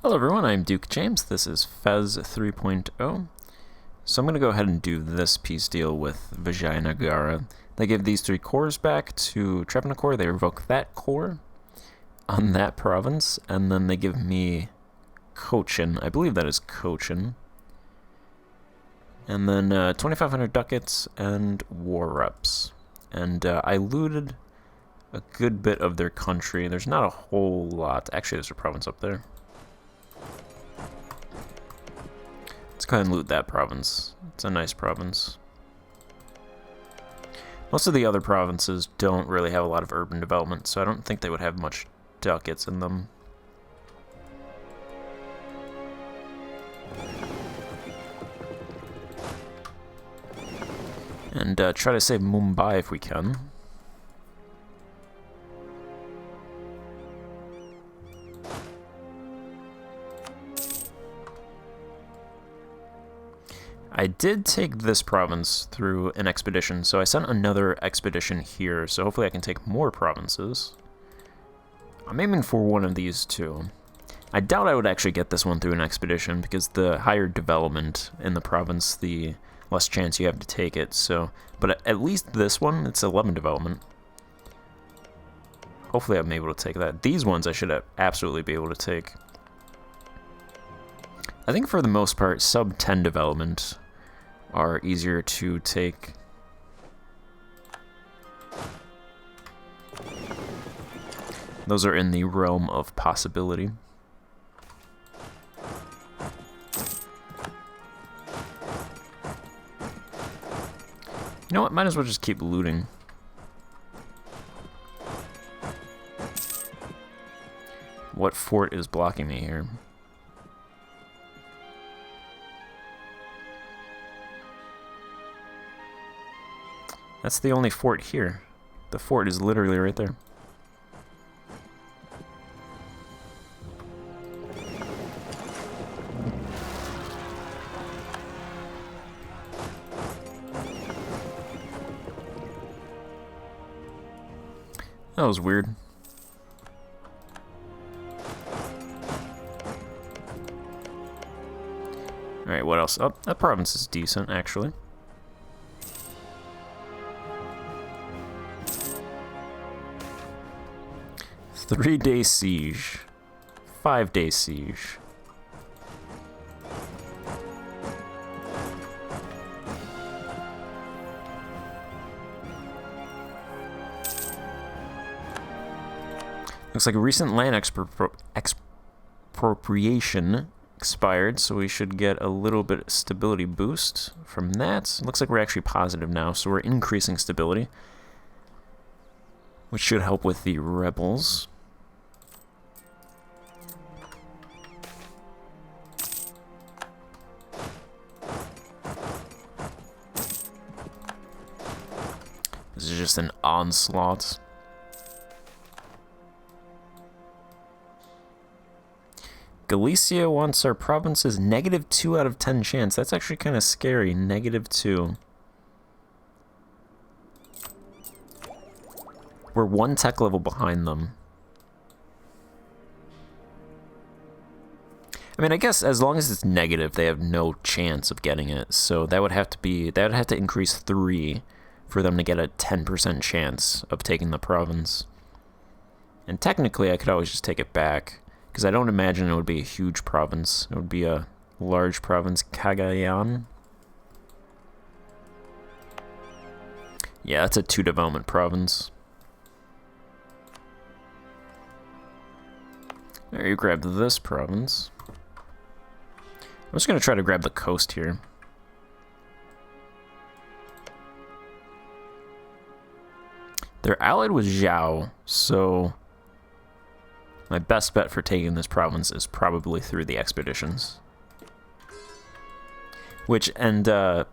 Hello everyone, I'm Duke James. This is Fez 3.0. So I'm going to go ahead and do this peace deal with Vijayanagara. They give these 3 cores back to Travancore. They revoke that core on that province, and then they give me Cochin. I believe that is Cochin. And then 2,500 ducats and war reps. And I looted a good bit of their country. There's not a whole lot. Actually, there's a province up there. Let's go ahead and loot that province. It's a nice province. Most of the other provinces don't really have a lot of urban development, so I don't think they would have much ducats in them. And try to save Mumbai if we can. I did take this province through an expedition, so I sent another expedition here, so hopefully I can take more provinces. I'm aiming for one of these too. I doubt I would actually get this one through an expedition, because the higher development in the province, the less chance you have to take it, so... But at least this one, it's 11 development. Hopefully I'm able to take that. These ones I should absolutely be able to take. I think for the most part, sub 10 development are easier to take. Those are in the realm of possibility. You know what? Might as well just keep looting. What fort is blocking me here? That's the only fort here. The fort is literally right there. That was weird. Alright, what else? Oh, that province is decent, actually. Three-day siege. 5-day siege. Looks like a recent land expropriation expired, so we should get a little bit of stability boost from that. Looks like we're actually positive now, so we're increasing stability, which should help with the rebels. This is just an onslaught. Galicia wants our provinces -2 out of 10 chance. That's actually kind of scary. -2. We're 1 tech level behind them. I mean, I guess as long as it's negative, they have no chance of getting it. So that would have to increase 3 for them to get a 10% chance of taking the province. And technically, I could always just take it back, because I don't imagine it would be a huge province. It would be a large province, Cagayan. Yeah, that's a 2 development province. There, you grab this province. I'm just going to try to grab the coast here. They're allied with Zhao, so my best bet for taking this province is probably through the expeditions. Lingnan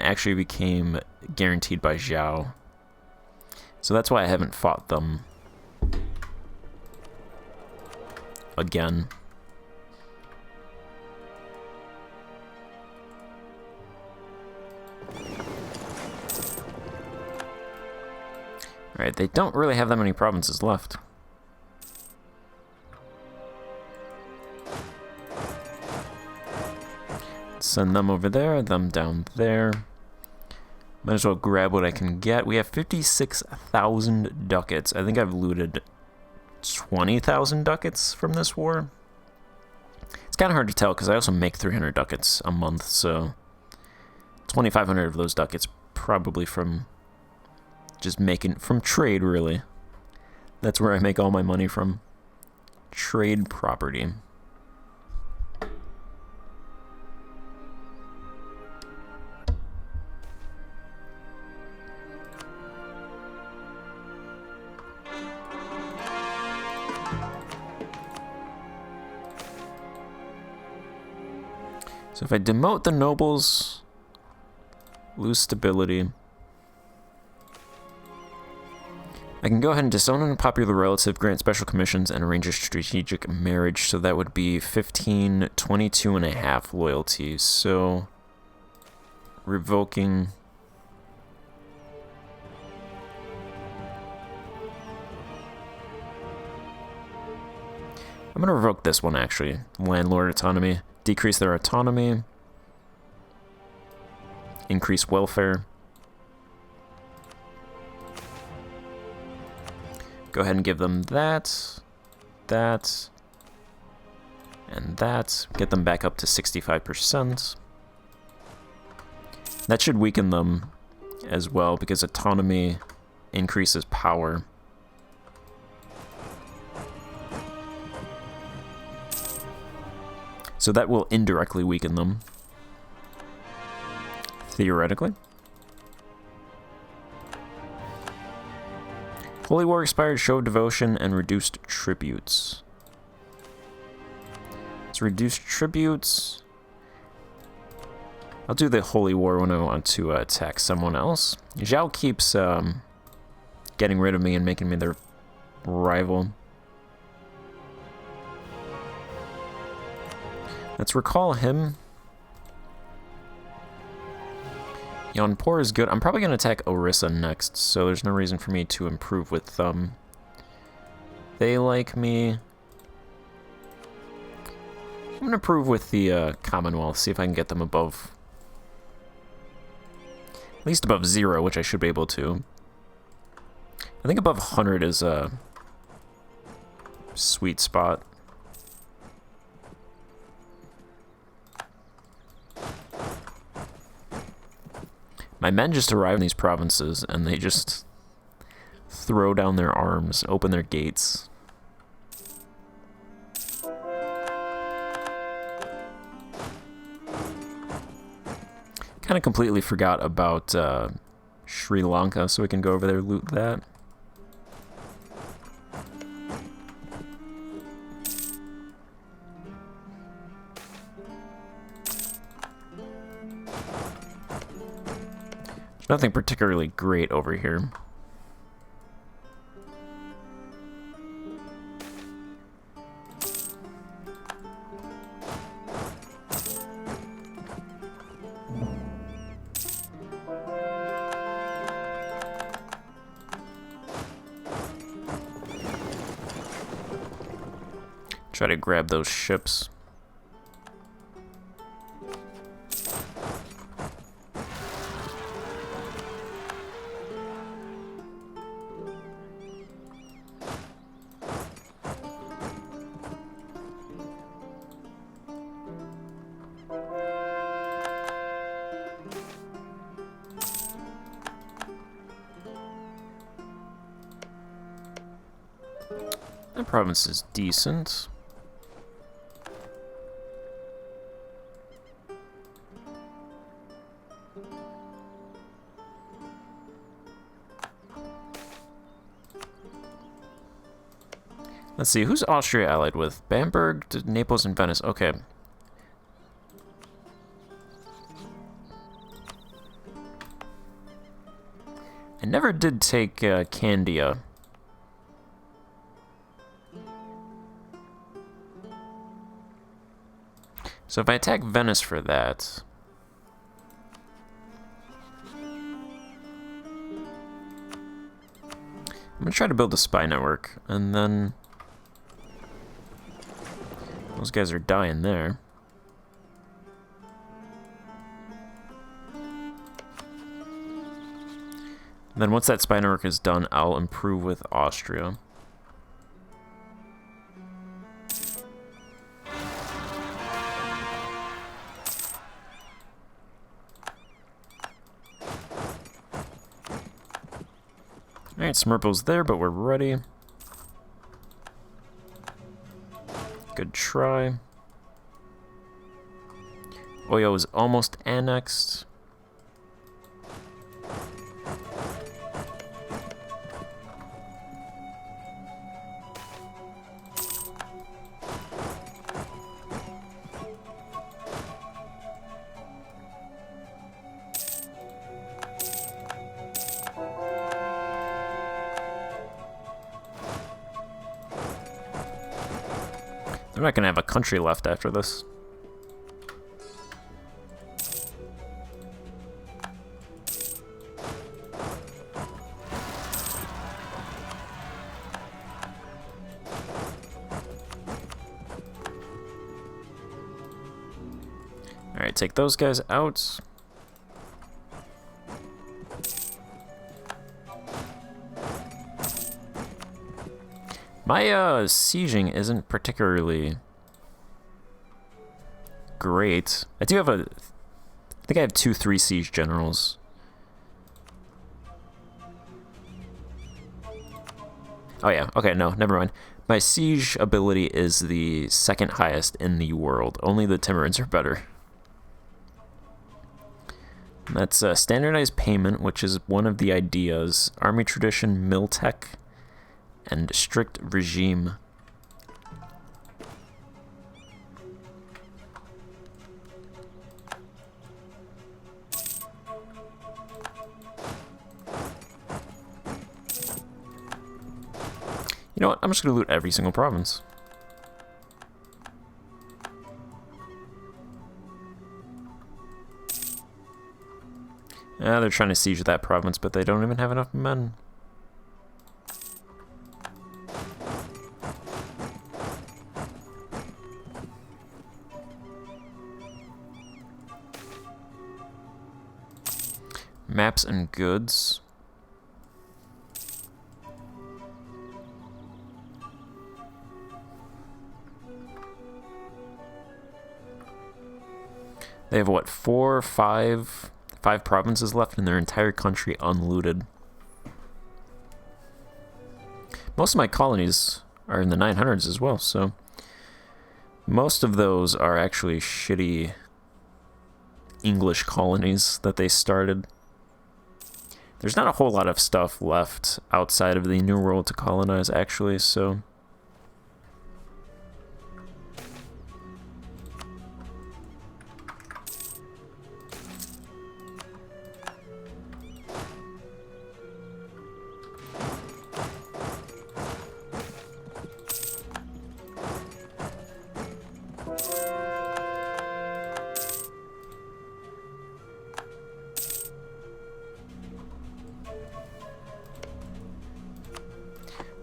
actually became guaranteed by Zhao, so that's why I haven't fought them again. Alright, they don't really have that many provinces left. Send them over there, them down there. Might as well grab what I can get. We have 56,000 ducats. I think I've looted 20,000 ducats from this war. It's kind of hard to tell because I also make 300 ducats a month, so 2,500 of those ducats probably from just from trade, really. That's where I make all my money from. Trade property. So if I demote the nobles, lose stability, I can go ahead and disown an unpopular relative, grant special commissions, and arrange a strategic marriage. So that would be 15, 22 and a half loyalty. So revoking. I'm going to revoke this one, actually. Landlord autonomy. Decrease their autonomy. Increase welfare. Go ahead and give them that, that, and that. Get them back up to 65%. That should weaken them as well because autonomy increases power. So that will indirectly weaken them. Theoretically. Holy War expired, show of devotion, and reduced tributes. Let's reduce tributes. I'll do the Holy War when I want to attack someone else. Zhao keeps getting rid of me and making me their rival. Let's recall him. Yonpor is good. I'm probably going to attack Orissa next, so there's no reason for me to improve with them. They like me. I'm going to improve with the Commonwealth, see if I can get them above. At least above 0, which I should be able to. I think above 100 is a sweet spot. My men just arrive in these provinces, and they just throw down their arms, open their gates. Kind of completely forgot about Sri Lanka, so we can go over there and loot that. There's nothing particularly great over here. Try to grab those ships. That province is decent. Let's see, who's Austria allied with? Bamberg, Naples, and Venice. Okay. I never did take Candia. So if I attack Venice for that... I'm going to try to build a spy network, and then... Those guys are dying there. And then once that spy network is done, I'll improve with Austria. Alright, Smurple's there, but we're ready. Good try. Oyo is almost annexed. They're not going to have a country left after this. Alright, take those guys out. My sieging isn't particularly great. I do have I think I have 2 3 siege generals. Oh yeah, okay, no, never mind. My siege ability is the 2nd highest in the world. Only the Timurids are better. And that's standardized payment, which is one of the ideas. Army tradition, Miltech, and strict regime. You know what? I'm just gonna loot every single province. They're trying to siege that province, but they don't even have enough men. Maps and goods. They have what, 5 provinces left in their entire country unlooted. Most of my colonies are in the 900s as well, so most of those are actually shitty English colonies that they started. There's not a whole lot of stuff left outside of the New World to colonize, actually, so...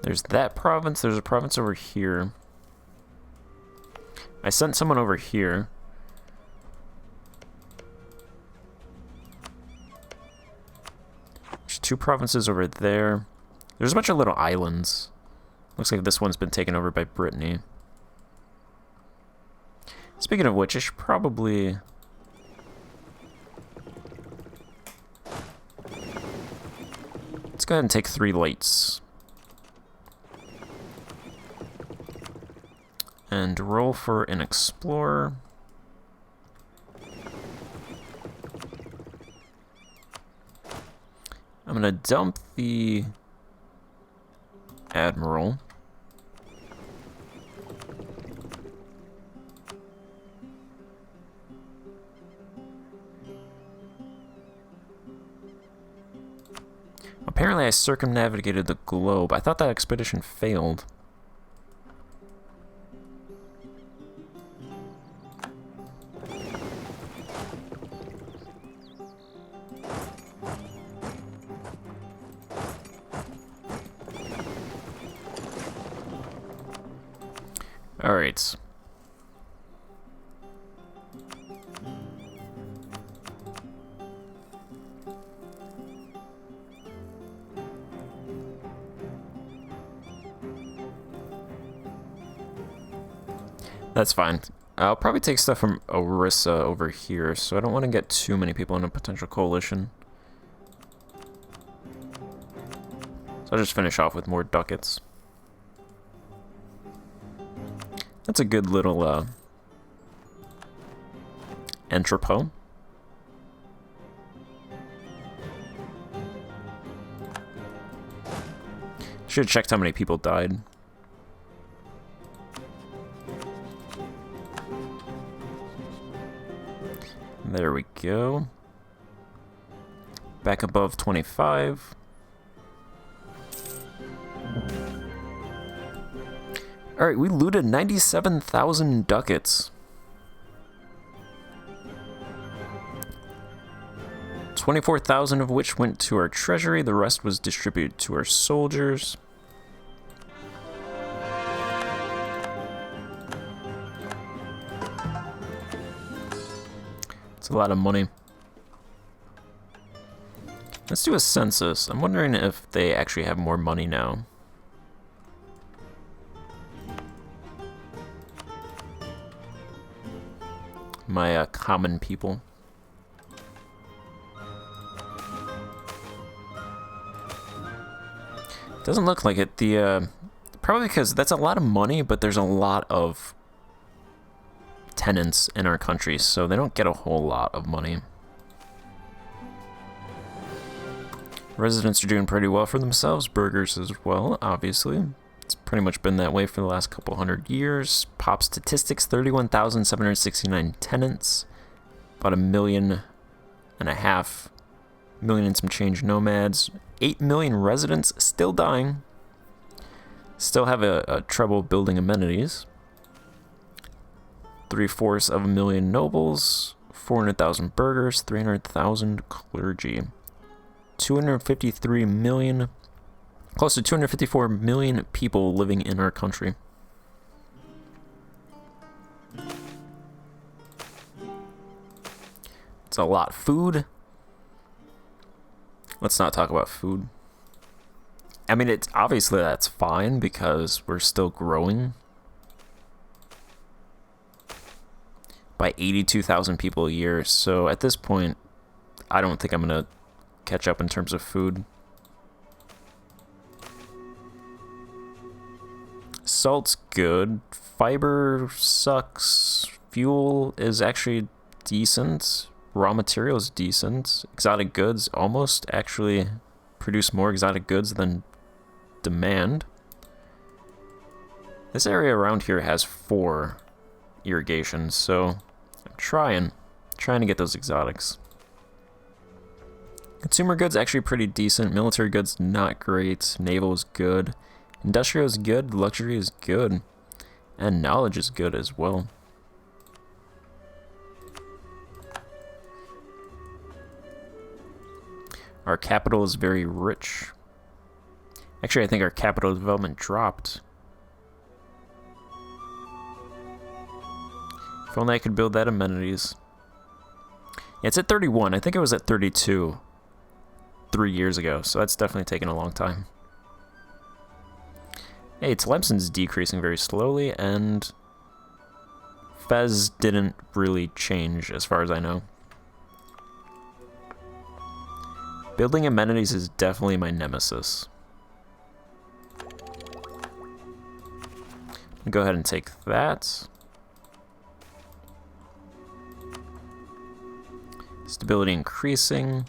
There's that province. There's a province over here. I sent someone over here. There's 2 provinces over there. There's a bunch of little islands. Looks like this one's been taken over by Brittany. Speaking of which, I should probably... Let's go ahead and take 3 lights. And roll for an explorer. I'm gonna dump the admiral. Apparently I circumnavigated the globe. I thought that expedition failed. All right. That's fine. I'll probably take stuff from Orissa over here, so I don't want to get too many people in a potential coalition. So I'll just finish off with more ducats. That's a good little entrepot. Should have checked how many people died. There we go. Back above 25. Alright, we looted 97,000 ducats. 24,000 of which went to our treasury, the rest was distributed to our soldiers. It's a lot of money. Let's do a census. I'm wondering if they actually have more money now. My common people. Doesn't look like it. Probably because that's a lot of money, but there's a lot of tenants in our country, so they don't get a whole lot of money. Residents are doing pretty well for themselves. Burgers as well, obviously. It's pretty much been that way for the last couple hundred years. Pop statistics, 31,769 tenants. About 1.5 million, million and some change nomads. 8 million residents still dying. Still have a trouble building amenities. 3/4 of a million nobles. 400,000 burghers. 300,000 clergy. 253 million, close to 254 million people living in our country. It's a lot. Food. Let's not talk about food. I mean, it's obviously that's fine because we're still growing by 82,000 people a year. So at this point, I don't think I'm gonna catch up in terms of food. Salt's good. Fiber sucks. Fuel is actually decent. Raw material is decent. Exotic goods almost actually produce more exotic goods than demand. This area around here has 4 irrigations, so I'm trying to get those exotics. Consumer goods actually pretty decent. Military goods not great. Naval is good. Industrial is good. Luxury is good. And knowledge is good as well. Our capital is very rich. Actually, I think our capital development dropped. If only I could build that amenities. Yeah, it's at 31. I think it was at 32 3 years ago, so that's definitely taken a long time. Hey, Tlemcen's decreasing very slowly, and Fez didn't really change as far as I know. Building amenities is definitely my nemesis. I'll go ahead and take that. Stability increasing.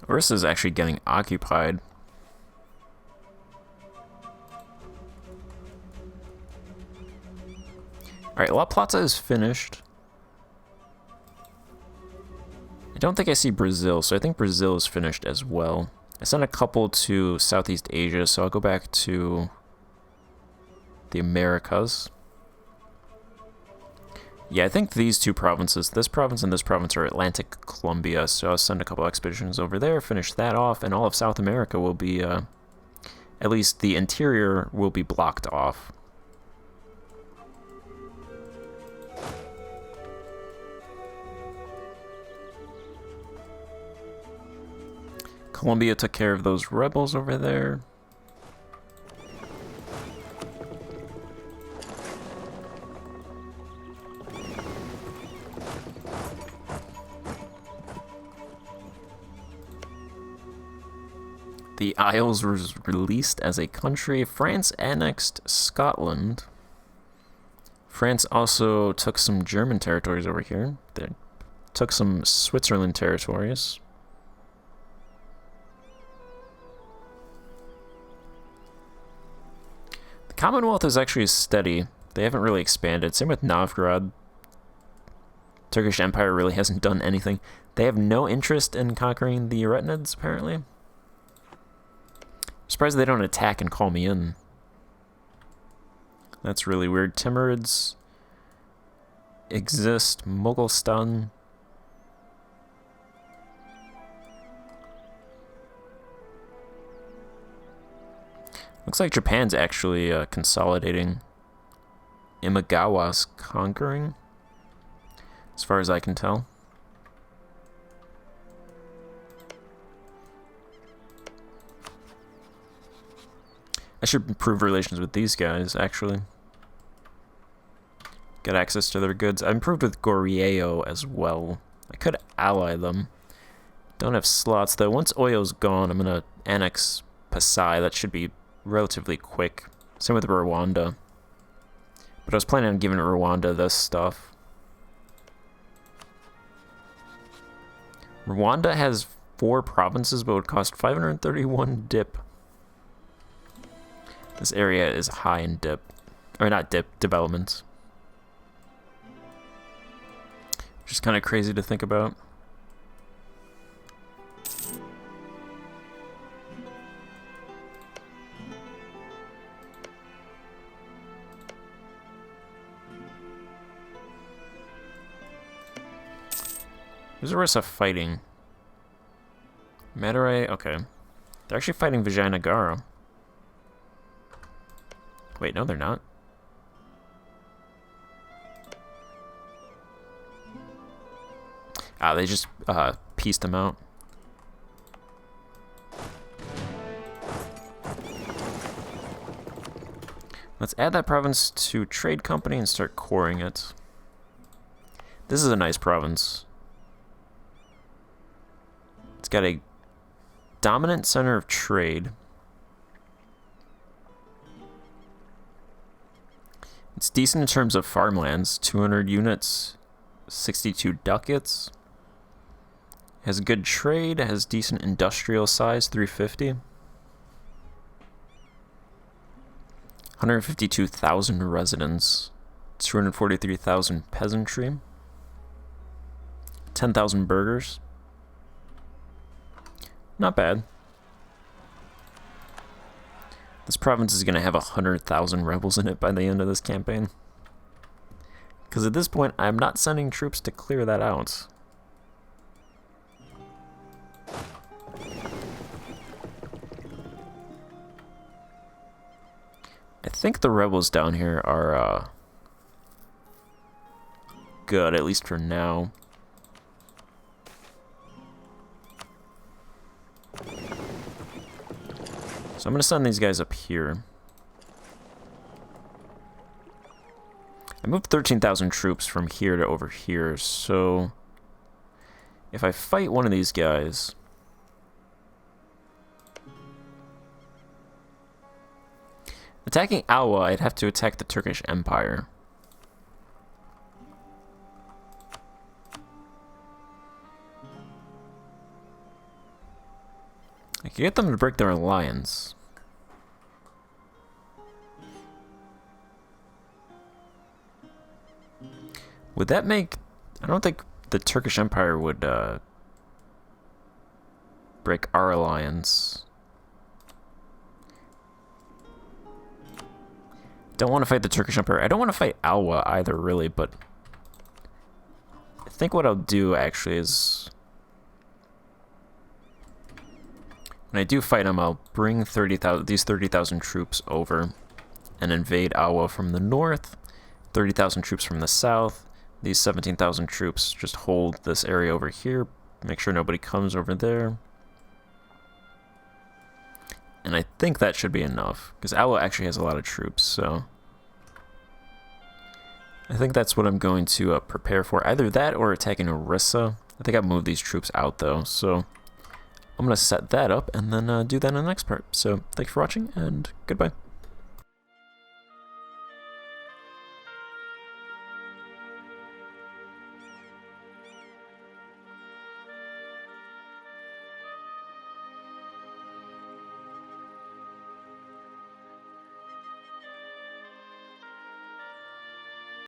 Orissa's actually getting occupied. Alright, La Plata is finished. I don't think I see Brazil, so I think Brazil is finished as well. I sent a couple to Southeast Asia, so I'll go back to the Americas. Yeah, I think these two provinces, this province and this province, are Atlantic Columbia, so I'll send a couple expeditions over there, finish that off, and all of South America will be, at least the interior will be blocked off. Colombia took care of those rebels over there. The Isles was released as a country. France annexed Scotland. France also took some German territories over here. They took some Switzerland territories. The Commonwealth is actually steady. They haven't really expanded. Same with Novgorod. Turkish Empire really hasn't done anything. They have no interest in conquering the Uretids, apparently. I'm surprised they don't attack and call me in. That's really weird. Timurids exist. Mogulstan. Looks like Japan's actually consolidating. Imagawa's conquering, as far as I can tell. I should improve relations with these guys, actually. Get access to their goods. I improved with Goryeo as well. I could ally them. Don't have slots, though. Once Oyo's gone, I'm going to annex Pasai. That should be relatively quick. Same with Rwanda. But I was planning on giving Rwanda this stuff. Rwanda has 4 provinces, but would cost 531 dip. This area is high in dip. Or not dip, development. Which is kind of crazy to think about. Who's Orissa fighting? Madurai? Okay. They're actually fighting Vijayanagara. Wait, no, they're not. Ah, they just pieced them out. Let's add that province to trade company and start coring it. This is a nice province. It's got a dominant center of trade. It's decent in terms of farmlands. 200 units, 62 ducats. Has good trade, has decent industrial size, 350. 152,000 residents. 243,000 peasantry. 10,000 burghers. Not bad. This province is going to have 100,000 rebels in it by the end of this campaign. Because at this point, I'm not sending troops to clear that out. I think the rebels down here are good, at least for now. So I'm going to send these guys up here. I moved 13,000 troops from here to over here, so if I fight one of these guys, attacking Alwa, I'd have to attack the Turkish Empire. I could get them to break their alliance. Would that make... I don't think the Turkish Empire would break our alliance. Don't want to fight the Turkish Empire. I don't want to fight Alwa either, really, but I think what I'll do actually is, when I do fight them, I'll bring these 30,000 troops over and invade Alwa from the north, 30,000 troops from the south. These 17,000 troops just hold this area over here, make sure nobody comes over there. And I think that should be enough, because Alwa actually has a lot of troops, so I think that's what I'm going to prepare for. Either that or attacking Orissa. I think I've moved these troops out, though, so I'm going to set that up and then do that in the next part. So thanks for watching, and goodbye.